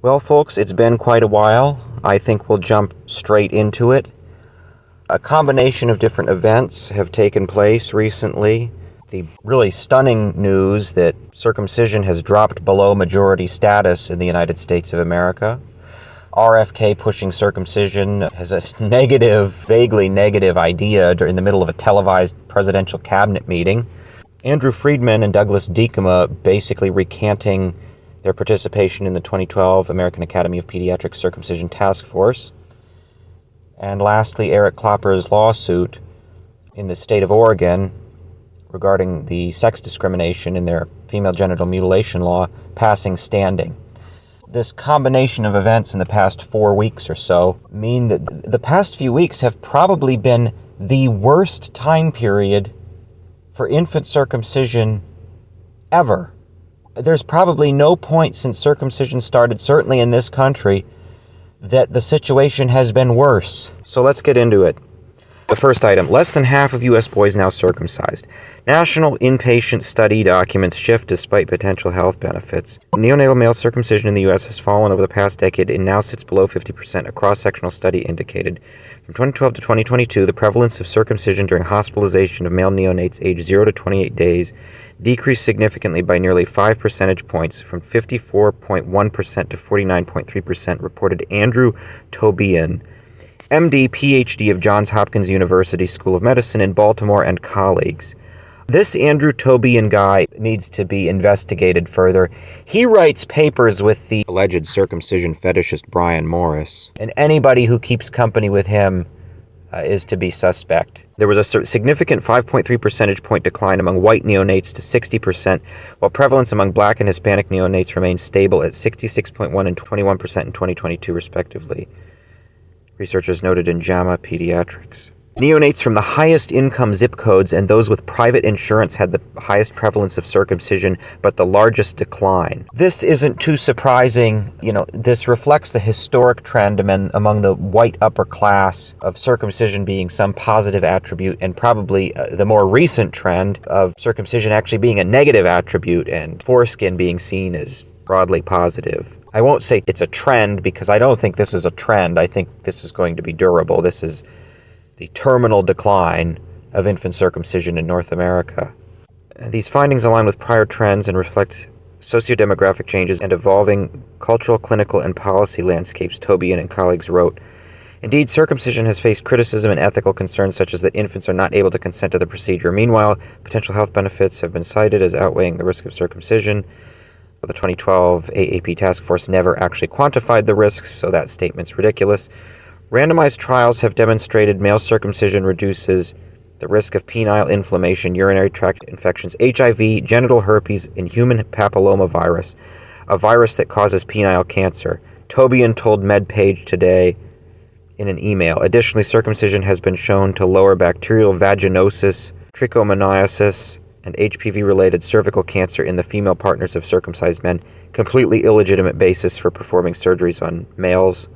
Well, folks, it's been quite a while. I think we'll jump straight into it. A combination of different events have taken place recently. The really stunning news that circumcision has dropped below majority status in the United States of America. RFK pushing circumcision as a vaguely negative idea in the middle of a televised presidential cabinet meeting. Andrew Freidman and Douglas Diekema basically recanting their participation in the 2012 American Academy of Pediatrics Circumcision Task Force. And lastly, Eric Clopper's lawsuit in the state of Oregon regarding the sex discrimination in their female genital mutilation law passing standing. This combination of events in the past 4 weeks or so mean that the past few weeks have probably been the worst time period for infant circumcision ever. There's probably no point since circumcision started, certainly in this country, that the situation has been worse. So let's get into it. The first item, less than half of U.S. boys now circumcised. National inpatient study documents shift despite potential health benefits. Neonatal male circumcision in the U.S. has fallen over the past decade and now sits below 50%, a cross-sectional study indicated. From 2012 to 2022, the prevalence of circumcision during hospitalization of male neonates aged 0 to 28 days decreased significantly by nearly 5 percentage points, from 54.1% to 49.3%, reported Andrew Tobian, MD, PhD of Johns Hopkins University School of Medicine in Baltimore, and colleagues. This Andrew Tobian guy needs to be investigated further. He writes papers with the alleged circumcision fetishist Brian Morris, and anybody who keeps company with him is to be suspect. There was a significant 5.3 percentage point decline among white neonates to 60%, while prevalence among black and Hispanic neonates remained stable at 66.1% and 21% in 2022, respectively. Researchers noted in JAMA Pediatrics. Neonates from the highest income zip codes and those with private insurance had the highest prevalence of circumcision, but the largest decline. This isn't too surprising. This reflects the historic trend among the white upper class of circumcision being some positive attribute, and probably the more recent trend of circumcision actually being a negative attribute and foreskin being seen as broadly positive. I won't say it's a trend because I don't think this is a trend. I think this is going to be durable. This is the terminal decline of infant circumcision in North America. These findings align with prior trends and reflect sociodemographic changes and evolving cultural, clinical, and policy landscapes, Tobian and colleagues wrote. Indeed, circumcision has faced criticism and ethical concerns such as that infants are not able to consent to the procedure. Meanwhile, potential health benefits have been cited as outweighing the risk of circumcision. The 2012 AAP task force never actually quantified the risks, so that statement's ridiculous. Randomized trials have demonstrated male circumcision reduces the risk of penile inflammation, urinary tract infections, HIV, genital herpes, and human papillomavirus, a virus that causes penile cancer. Tobian told MedPage Today in an email. Additionally, circumcision has been shown to lower bacterial vaginosis, trichomoniasis, and HPV-related cervical cancer in the female partners of circumcised men, completely illegitimate basis for performing surgeries on males.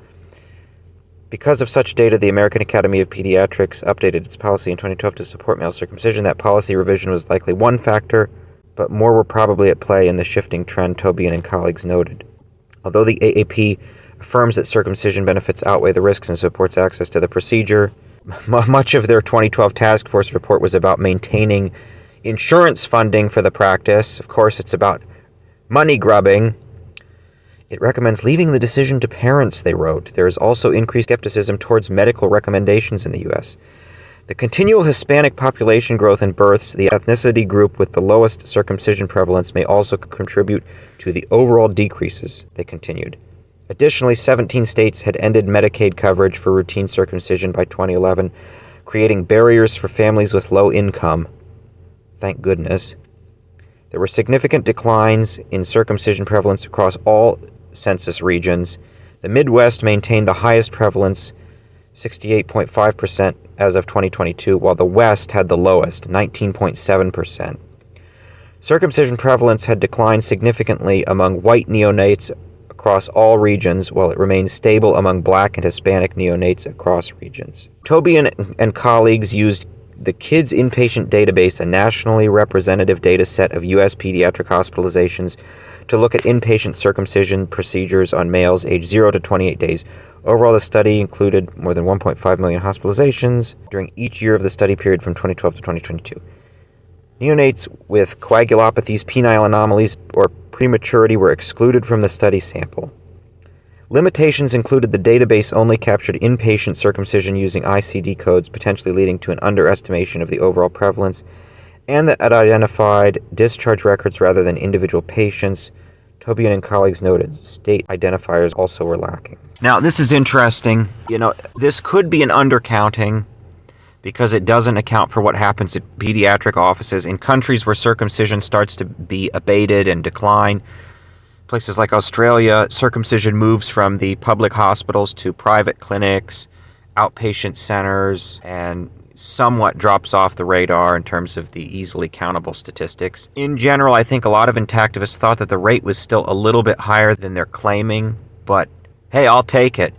Because of such data, the American Academy of Pediatrics updated its policy in 2012 to support male circumcision. That policy revision was likely one factor, but more were probably at play in the shifting trend, Tobian and colleagues noted. Although the AAP affirms that circumcision benefits outweigh the risks and supports access to the procedure, much of their 2012 task force report was about maintaining insurance funding for the practice. Of course, it's about money grubbing. It recommends leaving the decision to parents, they wrote. There is also increased skepticism towards medical recommendations in the U.S. The continual Hispanic population growth in births, the ethnicity group with the lowest circumcision prevalence, may also contribute to the overall decreases, they continued. Additionally, 17 states had ended Medicaid coverage for routine circumcision by 2011, creating barriers for families with low income. Thank goodness. There were significant declines in circumcision prevalence across all census regions. The Midwest maintained the highest prevalence, 68.5% as of 2022, while the West had the lowest, 19.7%. Circumcision prevalence had declined significantly among white neonates across all regions, while it remained stable among black and Hispanic neonates across regions. Tobian and colleagues used the Kids Inpatient Database, a nationally representative data set of U.S. pediatric hospitalizations to look at inpatient circumcision procedures on males aged 0 to 28 days. Overall, the study included more than 1.5 million hospitalizations during each year of the study period from 2012 to 2022. Neonates with coagulopathies, penile anomalies, or prematurity were excluded from the study sample. Limitations included the database only captured inpatient circumcision using ICD codes, potentially leading to an underestimation of the overall prevalence, and that it identified discharge records rather than individual patients. Tobian and colleagues noted state identifiers also were lacking. Now, this is interesting. This could be an undercounting because it doesn't account for what happens at pediatric offices in countries where circumcision starts to be abated and decline. Places like Australia, circumcision moves from the public hospitals to private clinics, outpatient centers, and somewhat drops off the radar in terms of the easily countable statistics. In general, I think a lot of intactivists thought that the rate was still a little bit higher than they're claiming, but hey, I'll take it.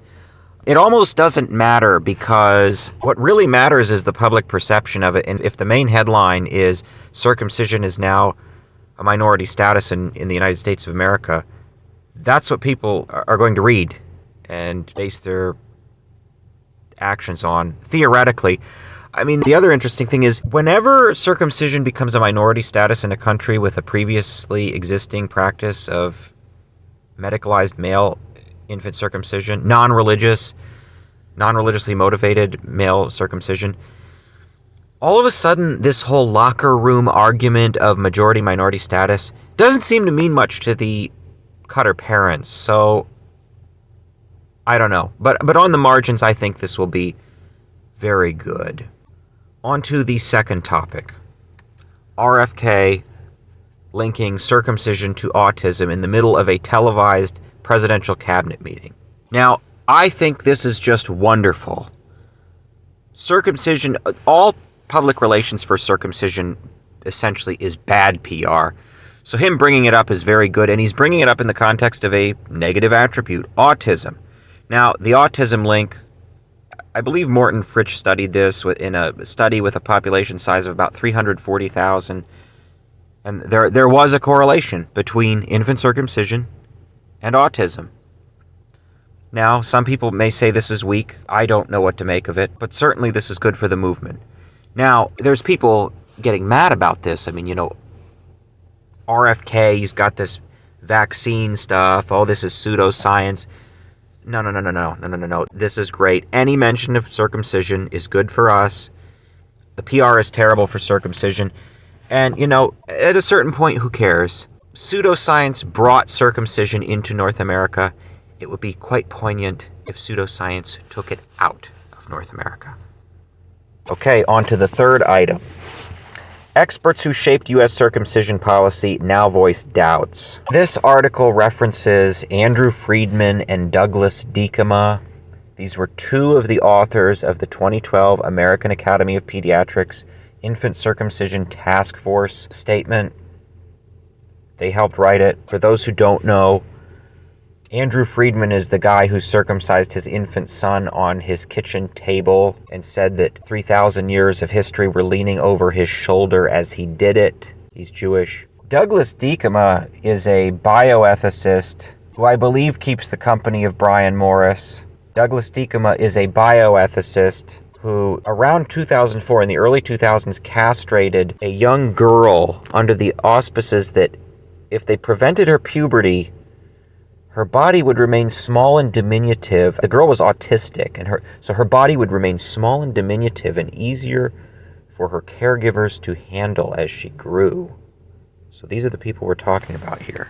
It almost doesn't matter because what really matters is the public perception of it. And if the main headline is circumcision is now a minority status in the United States of America, that's what people are going to read and base their actions on, theoretically. I mean, the other interesting thing is whenever circumcision becomes a minority status in a country with a previously existing practice of medicalized male infant circumcision, non-religiously motivated male circumcision, all of a sudden, this whole locker room argument of majority-minority status doesn't seem to mean much to the Cutter parents. So, I don't know. But on the margins, I think this will be very good. On to the second topic. RFK linking circumcision to autism in the middle of a televised presidential cabinet meeting. Now, I think this is just wonderful. Circumcision, all public relations for circumcision essentially is bad PR. So him bringing it up is very good, and he's bringing it up in the context of a negative attribute, autism. Now, the autism link, I believe Morton Fritsch studied this in a study with a population size of about 340,000, and there was a correlation between infant circumcision and autism. Now, some people may say this is weak. I don't know what to make of it, but certainly this is good for the movement. Now, there's people getting mad about this. I mean, RFK, he's got this vaccine stuff. Oh, this is pseudoscience. No. This is great. Any mention of circumcision is good for us. The PR is terrible for circumcision. And, at a certain point, who cares? Pseudoscience brought circumcision into North America. It would be quite poignant if pseudoscience took it out of North America. Okay, on to the third item. Experts who shaped U.S. circumcision policy now voice doubts. This article references Andrew Freidman and Douglas Diekema. These were two of the authors of the 2012 American Academy of Pediatrics Infant Circumcision Task Force statement. They helped write it. For those who don't know, Andrew Freidman is the guy who circumcised his infant son on his kitchen table and said that 3,000 years of history were leaning over his shoulder as he did it. He's Jewish. Douglas Diekema is a bioethicist who I believe keeps the company of Brian Morris. Douglas Diekema is a bioethicist who, around 2004, in the early 2000s, castrated a young girl under the auspices that if they prevented her puberty, her body would remain small and diminutive. The girl was autistic, and her body would remain small and diminutive and easier for her caregivers to handle as she grew. So these are the people we're talking about here.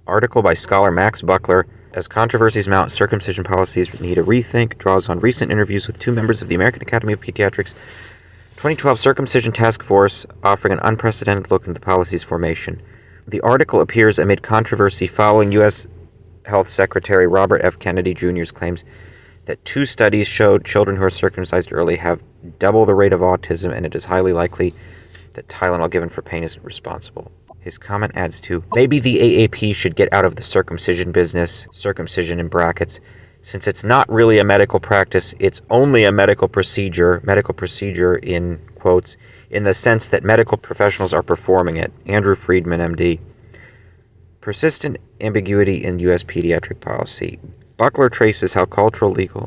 Article by scholar Max Buckler. As controversies mount, circumcision policies need a rethink, draws on recent interviews with two members of the American Academy of Pediatrics 2012 Circumcision Task Force, offering an unprecedented look into the policy's formation. The article appears amid controversy following U.S. Health Secretary Robert F. Kennedy Jr.'s claims that two studies showed children who are circumcised early have double the rate of autism, and it is highly likely that Tylenol given for pain is responsible. His comment adds to, maybe the AAP should get out of the circumcision business, circumcision in brackets, Since it's not really a medical practice, it's only a medical procedure in quotes, in the sense that medical professionals are performing it. Andrew Freidman, MD. Persistent ambiguity in U.S. pediatric policy. Buckler traces how cultural, legal...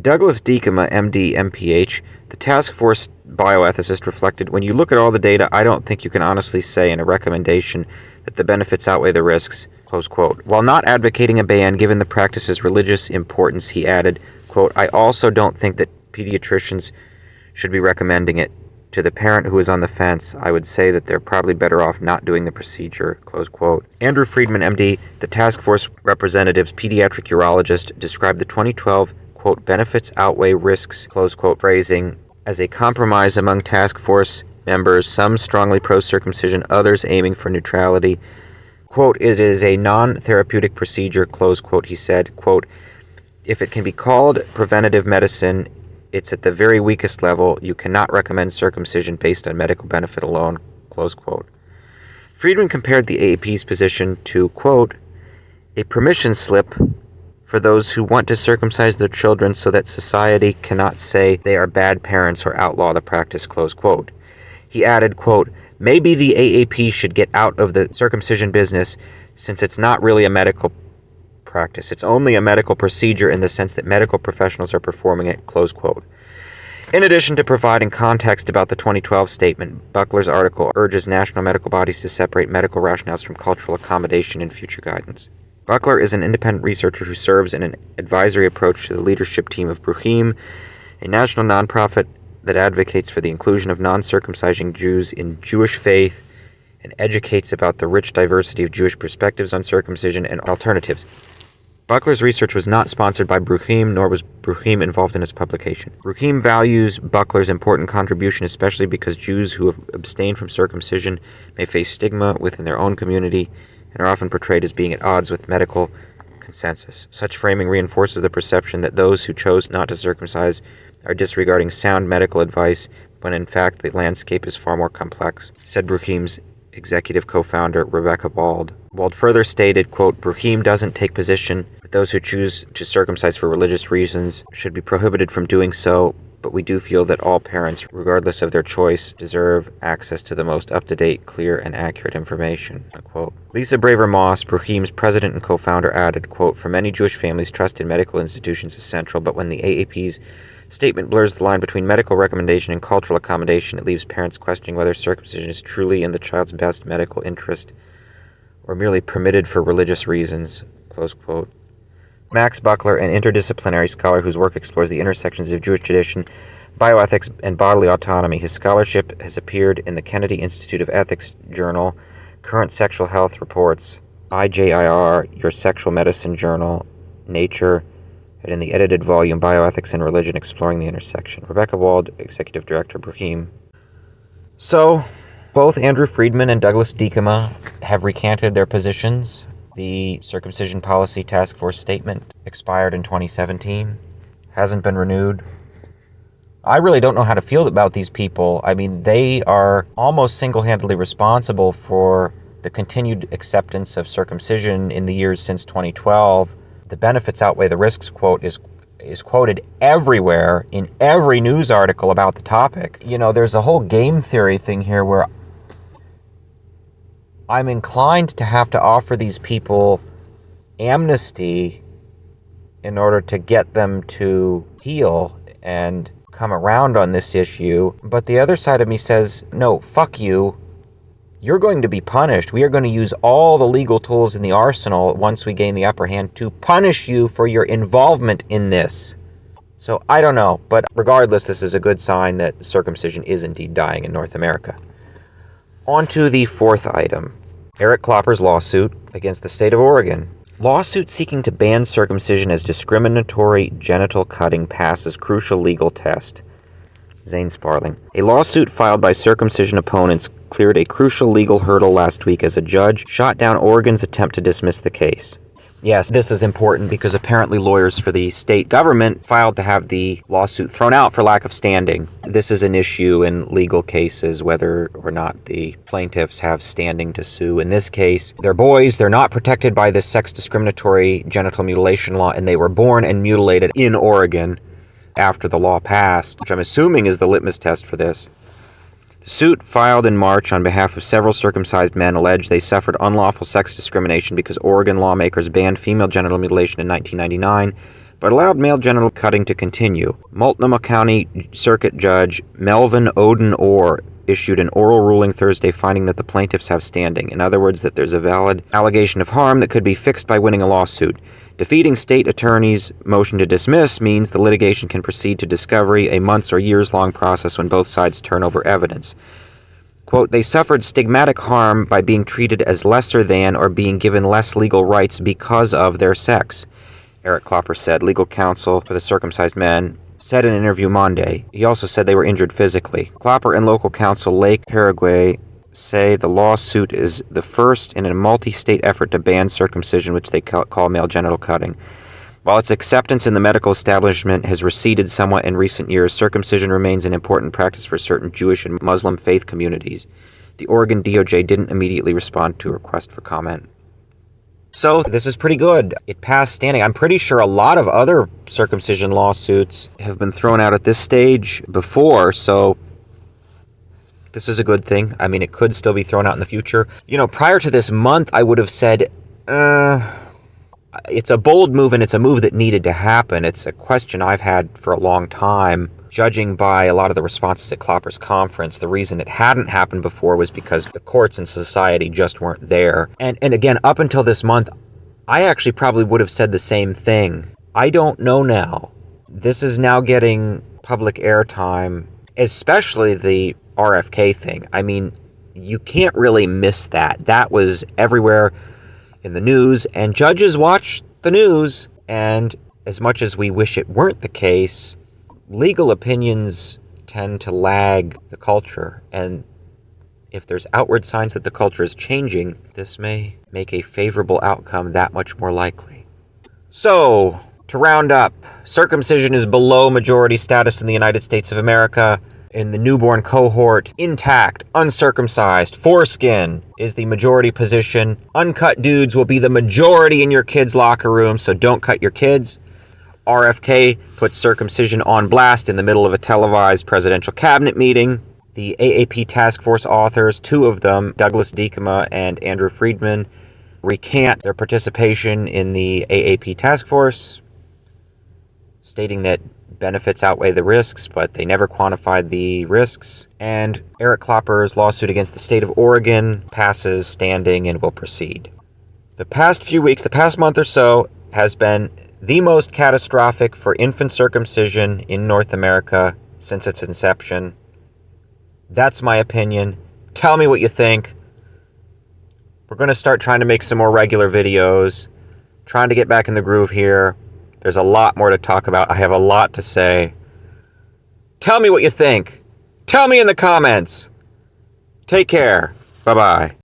Douglas Diekema, MD, MPH, the task force bioethicist, reflected, when you look at all the data, I don't think you can honestly say in a recommendation that the benefits outweigh the risks, close quote. While not advocating a ban given the practice's religious importance, he added, quote, I also don't think that pediatricians should be recommending it. To the parent who is on the fence, I would say that they're probably better off not doing the procedure, close quote. Andrew Freidman, MD, the task force representative's pediatric urologist, described the 2012 quote, benefits outweigh risks, close quote, phrasing as a compromise among task force members, some strongly pro-circumcision, others aiming for neutrality. Quote, it is a non-therapeutic procedure, close quote, he said. Quote, if it can be called preventative medicine, it's at the very weakest level. You cannot recommend circumcision based on medical benefit alone, close quote. Freidman compared the AAP's position to, quote, a permission slip for those who want to circumcise their children so that society cannot say they are bad parents or outlaw the practice, close quote. He added, quote, maybe the AAP should get out of the circumcision business since it's not really a medical practice. It's only a medical procedure in the sense that medical professionals are performing it, close quote. In addition to providing context about the 2012 statement, Buckler's article urges national medical bodies to separate medical rationales from cultural accommodation in future guidance. Buckler is an independent researcher who serves in an advisory approach to the leadership team of Bruchim, a national nonprofit that advocates for the inclusion of non-circumcising Jews in Jewish faith and educates about the rich diversity of Jewish perspectives on circumcision and alternatives. Buckler's research was not sponsored by Bruchim, nor was Bruchim involved in its publication. Bruchim values Buckler's important contribution, especially because Jews who have abstained from circumcision may face stigma within their own community and are often portrayed as being at odds with medical consensus. Such framing reinforces the perception that those who chose not to circumcise are disregarding sound medical advice, when in fact the landscape is far more complex, said Bruchim's executive co-founder Rebecca Wald. Wald further stated, quote, Bruchim doesn't take position that those who choose to circumcise for religious reasons should be prohibited from doing so, but we do feel that all parents, regardless of their choice, deserve access to the most up-to-date, clear, and accurate information, unquote. Lisa Braver-Moss, Bruchim's president and co-founder, added, quote, for many Jewish families, trust in medical institutions is central, but when the AAP's statement blurs the line between medical recommendation and cultural accommodation, it leaves parents questioning whether circumcision is truly in the child's best medical interest or merely permitted for religious reasons, close quote. Max Buckler, an interdisciplinary scholar whose work explores the intersections of Jewish tradition, bioethics, and bodily autonomy. His scholarship has appeared in the Kennedy Institute of Ethics Journal, Current Sexual Health Reports, IJIR, Your Sexual Medicine Journal, Nature, and in the edited volume Bioethics and Religion Exploring the Intersection. Rebecca Wald, Executive Director, Bruchim. So, both Andrew Freidman and Douglas Diekema have recanted their positions. The Circumcision Policy Task Force statement expired in 2017, hasn't been renewed. I really don't know how to feel about these people. I mean, they are almost single-handedly responsible for the continued acceptance of circumcision in the years since 2012. The benefits outweigh the risks quote is quoted everywhere in every news article about the topic. You know, there's a whole game theory thing here where I'm inclined to have to offer these people amnesty in order to get them to heal and come around on this issue. But the other side of me says, no, fuck you. You're going to be punished. We are going to use all the legal tools in the arsenal once we gain the upper hand to punish you for your involvement in this. So I don't know, but regardless, this is a good sign that circumcision is indeed dying in North America. On to the fourth item. Eric Clopper's lawsuit against the state of Oregon. Lawsuit seeking to ban circumcision as discriminatory genital cutting passes crucial legal test. Zane Sparling. A lawsuit filed by circumcision opponents cleared a crucial legal hurdle last week as a judge shot down Oregon's attempt to dismiss the case. Yes, this is important because apparently lawyers for the state government filed to have the lawsuit thrown out for lack of standing. This is an issue in legal cases, whether or not the plaintiffs have standing to sue. In this case, they're boys, they're not protected by this sex discriminatory genital mutilation law, and they were born and mutilated in Oregon after the law passed, which I'm assuming is the litmus test for this. The suit, filed in March on behalf of several circumcised men, alleged they suffered unlawful sex discrimination because Oregon lawmakers banned female genital mutilation in 1999, but allowed male genital cutting to continue. Multnomah County Circuit Judge Melvin Odin Orr issued an oral ruling Thursday finding that the plaintiffs have standing. In other words, that there's a valid allegation of harm that could be fixed by winning a lawsuit. Defeating state attorney's motion to dismiss means the litigation can proceed to discovery, a months or years-long process when both sides turn over evidence. Quote, they suffered stigmatic harm by being treated as lesser than or being given less legal rights because of their sex, Eric Clopper said, legal counsel for the circumcised men, said in an interview Monday. He also said they were injured physically. Clopper and local counsel Lake Paraguay say the lawsuit is the first in a multi-state effort to ban circumcision, which they call male genital cutting. While its acceptance in the medical establishment has receded somewhat in recent years, circumcision remains an important practice for certain Jewish and Muslim faith communities. The Oregon DOJ didn't immediately respond to a request for comment. So this is pretty good. It passed standing. I'm pretty sure a lot of other circumcision lawsuits have been thrown out at this stage before, so this is a good thing. I mean, it could still be thrown out in the future. You know, prior to this month, I would have said, it's a bold move and it's a move that needed to happen. It's a question I've had for a long time. Judging by a lot of the responses at Clopper's conference, the reason it hadn't happened before was because the courts and society just weren't there. And again, up until this month, I actually probably would have said the same thing. I don't know now. This is now getting public airtime, especially the RFK thing. I mean, you can't really miss that. That was everywhere in the news, and judges watch the news, and as much as we wish it weren't the case, legal opinions tend to lag the culture, and if there's outward signs that the culture is changing, this may make a favorable outcome that much more likely. So, to round up, circumcision is below majority status in the United States of America. In the newborn cohort, intact, uncircumcised, foreskin is the majority position. Uncut dudes will be the majority in your kids' locker room, so don't cut your kids. RFK puts circumcision on blast in the middle of a televised presidential cabinet meeting. The AAP task force authors, two of them, Douglas Diekema and Andrew Freidman, recant their participation in the AAP task force, stating that benefits outweigh the risks, but they never quantified the risks. And Eric Clopper's lawsuit against the state of Oregon passes standing and will proceed. The past few weeks, the past month or so, has been the most catastrophic for infant circumcision in North America since its inception. That's my opinion. Tell me what you think. We're going to start trying to make some more regular videos, trying to get back in the groove here. There's a lot more to talk about. I have a lot to say. Tell me what you think. Tell me in the comments. Take care. Bye-bye.